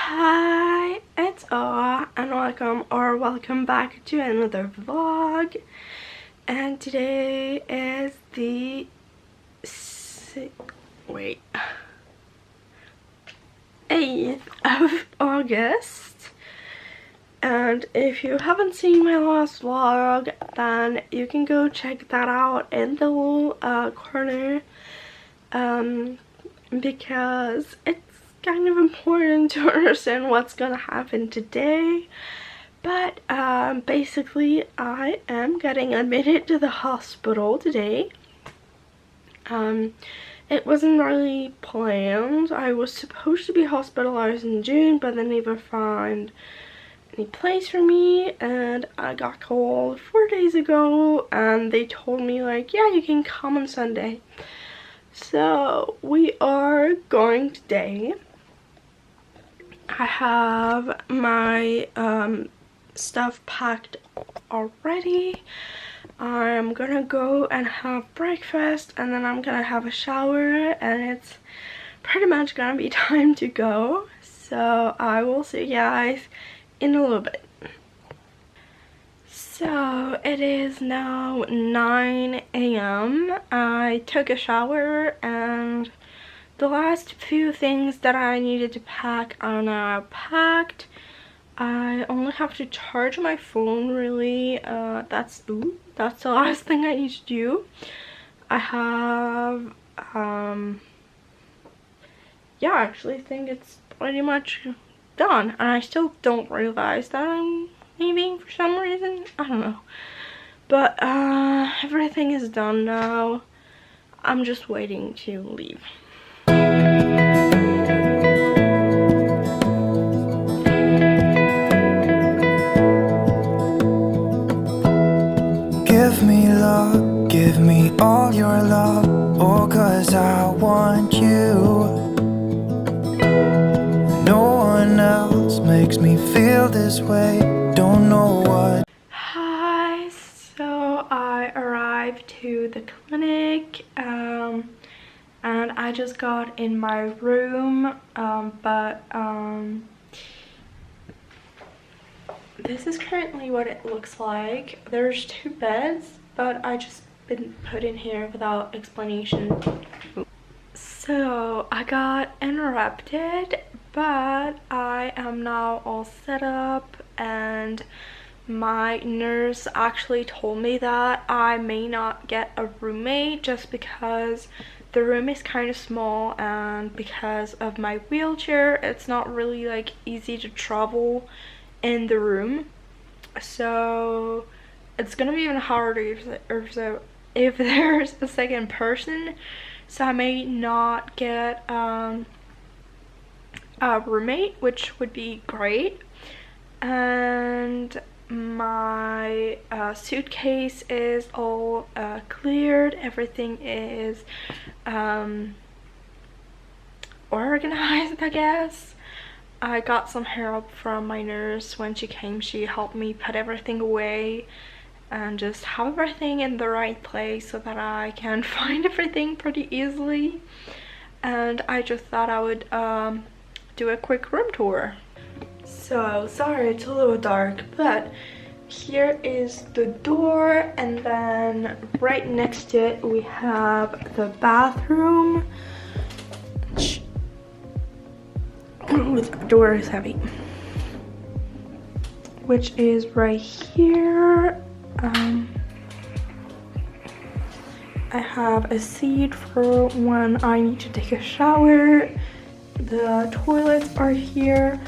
Hi, it's Aw and welcome back to another vlog. And today is the 8th of August. And if you haven't seen my last vlog, then you can go check that out in the little corner, because it's kind of important to understand what's gonna happen today. But basically I am getting admitted to the hospital today. It wasn't really planned. I was supposed to be hospitalized in June, but they never found any place for me, and I got called 4 days ago and they told me like, yeah, you can come on Sunday. So we are going today. I have my stuff packed already. I'm gonna go and have breakfast, and then I'm gonna have a shower, and it's pretty much gonna be time to go. So I will see you guys in a little bit. So it is now 9 a.m. I took a shower, and the last few things that I needed to pack are now packed. I only have to charge my phone, really. That's the last thing I need to do. I have yeah, I actually think it's pretty much done, and I still don't realize that I'm leaving for some reason. I don't know, but everything is done now. I'm just waiting to leave. Give me love, give me all your love, oh, 'cause I want you. No one else makes me feel this way, don't know what. Hi, so I arrived to the clinic, and I just got in my room, but this is currently what it looks like. There's 2 beds, but I just been put in here without explanation. So I got interrupted, but I am now all set up, and my nurse actually told me that I may not get a roommate just because the room is kind of small, and because of my wheelchair it's not really like easy to travel in the room. So it's gonna be even harder if there's a second person. So I may not get a roommate, which would be great. And my suitcase is all cleared. Everything is organized, I guess. I got some help from my nurse when she came. She helped me put everything away and just have everything in the right place so that I can find everything pretty easily. And I just thought I would do a quick room tour. So sorry it's a little dark, but here is the door, and then right next to it we have the bathroom. The door is heavy, which is right here. I have a seat for when I need to take a shower. The toilets are here,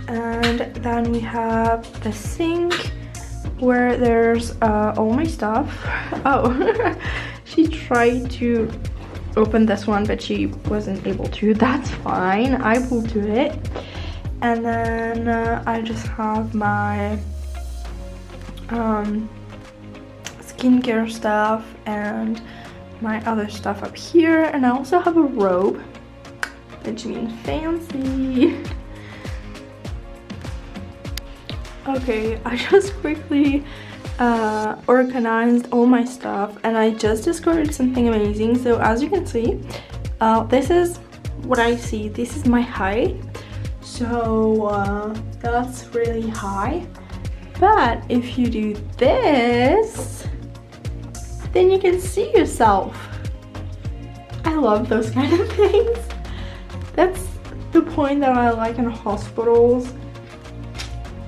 and then we have the sink where there's all my stuff. Oh, she tried to open this one, but she wasn't able to. That's fine, I will do it. And then I just have my skincare stuff and my other stuff up here, and I also have a robe, which means fancy. Okay, I just quickly organized all my stuff, and I just discovered something amazing. So as you can see, this is what I see. This is my height. So that's really high. But if you do this, then you can see yourself. I love those kind of things. That's the point that I like in hospitals.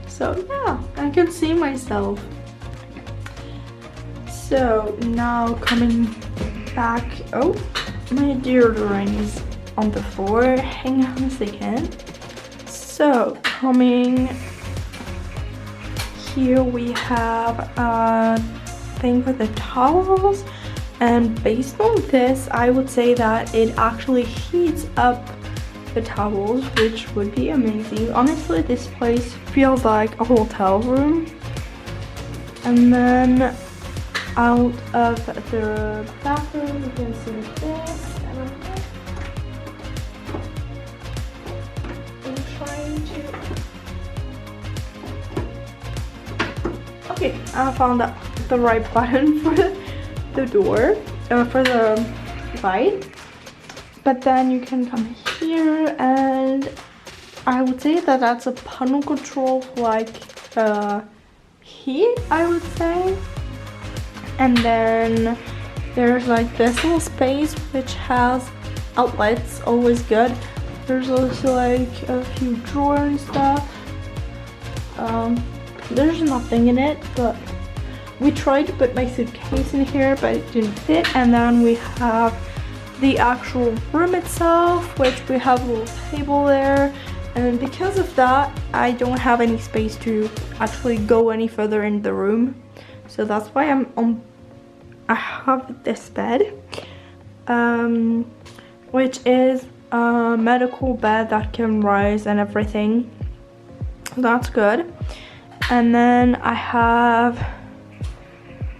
So yeah, I can see myself. So now coming back, oh, my deodorant is on the floor. Hang on a second. So coming here, we have a thing for the towels, and based on this, I would say that it actually heats up the towels, which would be amazing. Honestly, this place feels like a hotel room. And then out of the bathroom, you can see this. And I'm trying to. Okay, I found the right button for the door, for the light. But then you can come here, and I would say that that's a panel control for like heat, I would say. And then there's like this little space which has outlets, always good. There's also like a few drawers and stuff. There's nothing in it, but we tried to put my suitcase in here, but it didn't fit. And then we have the actual room itself, which we have a little table there, and because of that I don't have any space to actually go any further in the room, so that's why I have this bed, which is a medical bed that can rise and everything. That's good. And then I have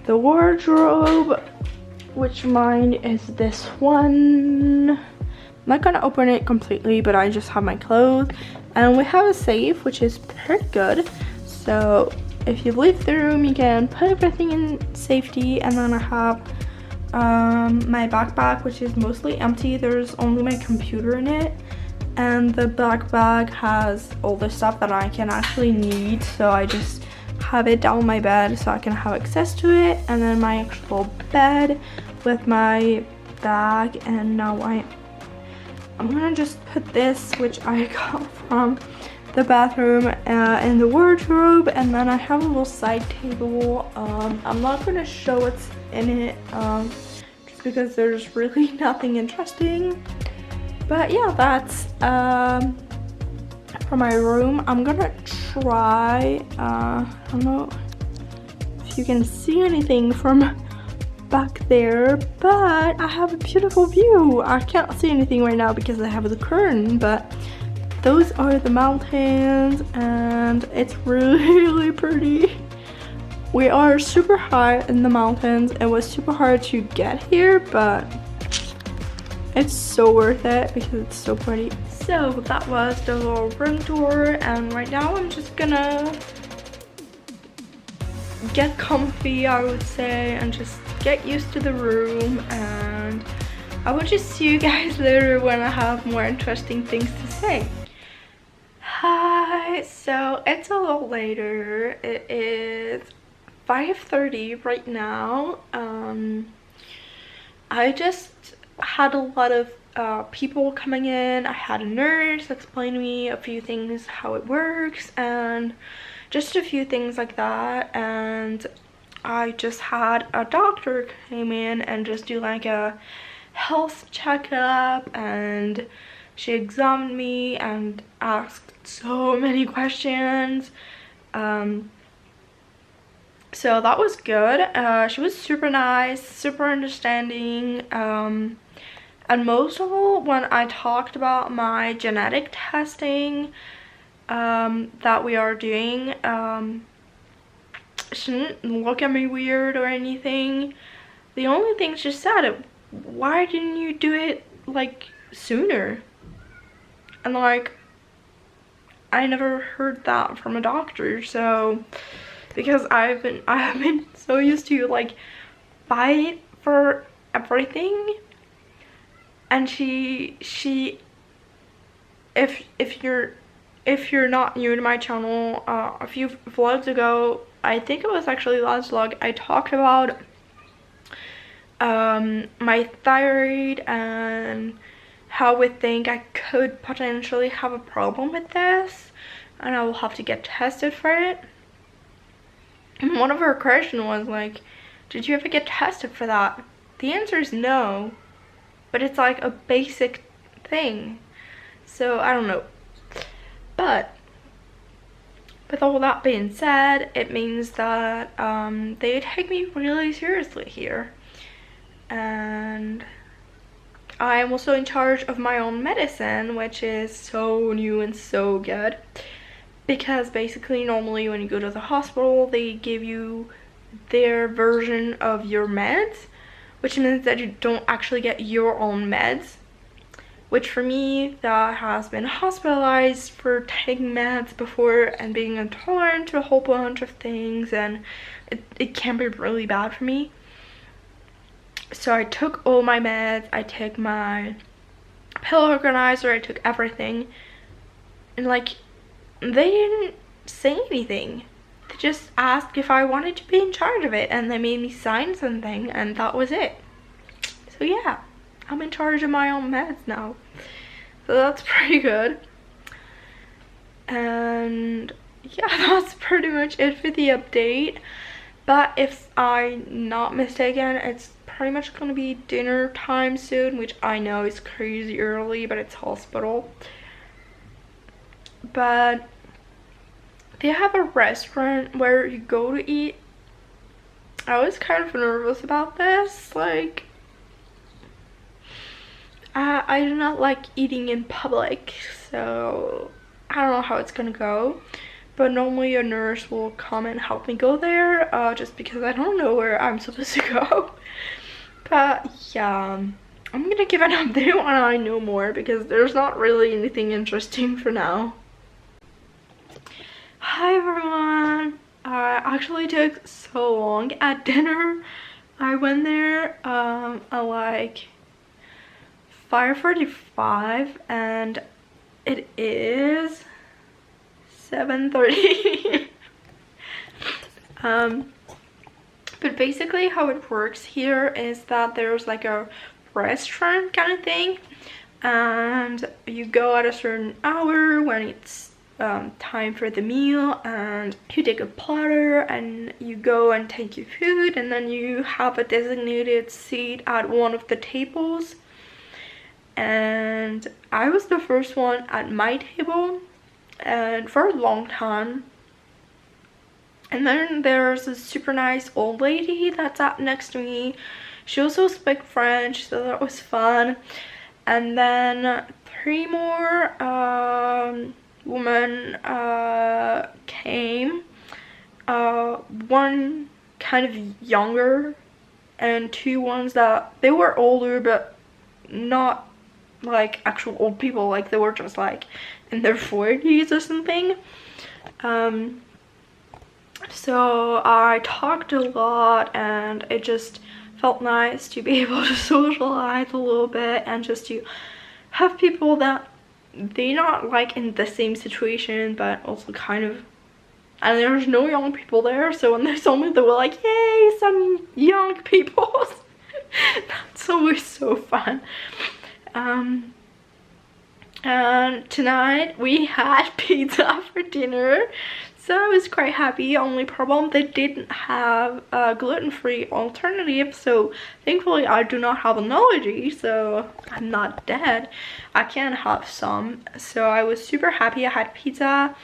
the wardrobe, which mine is this one. I'm not gonna open it completely, but I just have my clothes. And we have a safe, which is pretty good. So if you leave the room, you can put everything in safety. And then I have my backpack, which is mostly empty. There's only my computer in it. And the backpack has all the stuff that I can actually need. So I just have it down my bed so I can have access to it. And then my actual bed with my bag. And now I'm gonna just put this, which I got from the bathroom, in the wardrobe. And then I have a little side table. I'm not gonna show what's in it, just because there's really nothing interesting. But yeah, that's for my room. I'm gonna try, I don't know if you can see anything from back there, but I have a beautiful view. I can't see anything right now because I have the curtain, but those are the mountains and it's really pretty. We are super high in the mountains. It was super hard to get here, but it's so worth it because it's so pretty. So that was the little room tour, and right now I'm just gonna get comfy, I would say, and just get used to the room, and I will just see you guys later when I have more interesting things to say. Hi, so it's a little later. It is 5:30 right now. I just had a lot of people coming in. I had a nurse explain to me a few things, how it works, and just a few things like that. And I just had a doctor came in and just do like a health checkup, and she examined me and asked so many questions. So that was good. She was super nice, super understanding, and most of all, when I talked about my genetic testing that we are doing, she didn't look at me weird or anything. The only thing she said, why didn't you do it like sooner? And like, I never heard that from a doctor. So because I have been so used to like fight for everything, and she if you're if you're not new to my channel, a few vlogs ago, I think it was actually last vlog, I talked about my thyroid and how we think I could potentially have a problem with this, and I will have to get tested for it. And one of her questions was like, did you ever get tested for that? The answer is no, but it's like a basic thing, so I don't know. But with all that being said, it means that they take me really seriously here, and I'm also in charge of my own medicine, which is so new and so good, because basically normally when you go to the hospital they give you their version of your meds, which means that you don't actually get your own meds, which for me, that has been hospitalized for taking meds before and being intolerant to a whole bunch of things, and it can be really bad for me. So I took all my meds, I took my pill organizer, I took everything, and like, they didn't say anything. They just asked if I wanted to be in charge of it, and they made me sign something, and that was it. So yeah, I'm in charge of my own meds now, so that's pretty good. And yeah, that's pretty much it for the update. But if I'm not mistaken, it's pretty much gonna be dinner time soon, which I know is crazy early, but it's hospital. But they have a restaurant where you go to eat. I was kind of nervous about this, like, I do not like eating in public, so I don't know how it's gonna go. But normally a nurse will come and help me go there, just because I don't know where I'm supposed to go. But yeah, I'm gonna give an update when I know more, because there's not really anything interesting for now. Hi everyone! I actually took so long at dinner. I went there at like 5:45 and it is 7:30. But basically how it works here is that there's like a restaurant kind of thing, and you go at a certain hour when it's time for the meal, and you take a platter and you go and take your food, and then you have a designated seat at one of the tables. And I was the first one at my table, and for a long time. And then there's a super nice old lady that sat next to me. She also spoke French, so that was fun. And then 3 more women came. One kind of younger, and 2 ones that they were older, but not like actual old people, like they were just like in their 40s or something. So I talked a lot, and it just felt nice to be able to socialize a little bit, and just to have people that they're not like in the same situation, but also kind of, and there's no young people there, so when they saw me they were like, yay, some young people. That's always so fun. And tonight we had pizza for dinner, so I was quite happy. Only problem, they didn't have a gluten-free alternative, so thankfully I do not have an allergy, so I'm not dead. I can have some, so I was super happy. I had pizza,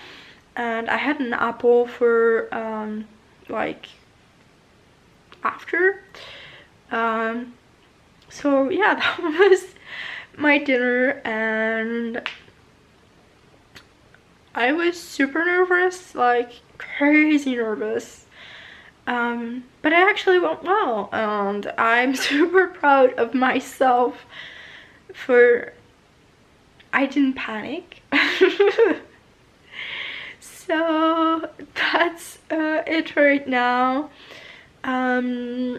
and I had an apple for like after. So yeah, that was my dinner, and I was super nervous, like crazy nervous, but it actually went well, and I'm super proud of myself for I didn't panic. So that's it right now. I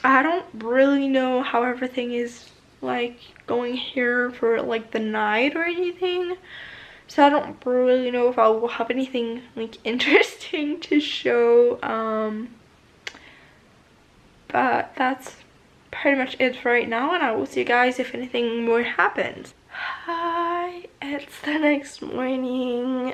don't really know how everything is like going here for like the night or anything, So I don't really know if I will have anything like interesting to show. But that's pretty much it for right now, and I will see you guys if anything more happens. Hi, it's the next morning.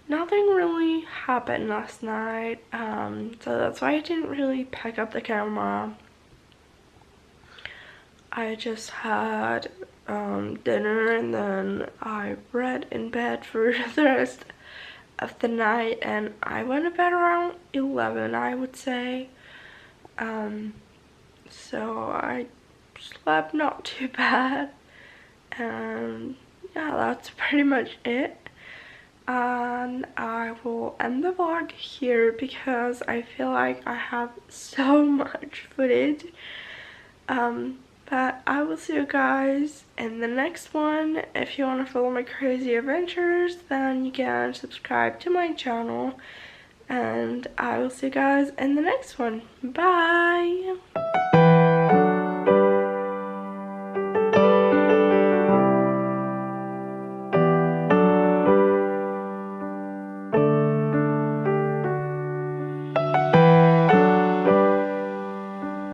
Nothing really happened last night, so that's why I didn't really pick up the camera. I just had dinner, and then I read in bed for the rest of the night, and I went to bed around 11, I would say. So I slept not too bad, and yeah, that's pretty much it. And I will end the vlog here because I feel like I have so much footage. But I will see you guys in the next one. If you want to follow my crazy adventures, then you can subscribe to my channel. And I will see you guys in the next one. Bye!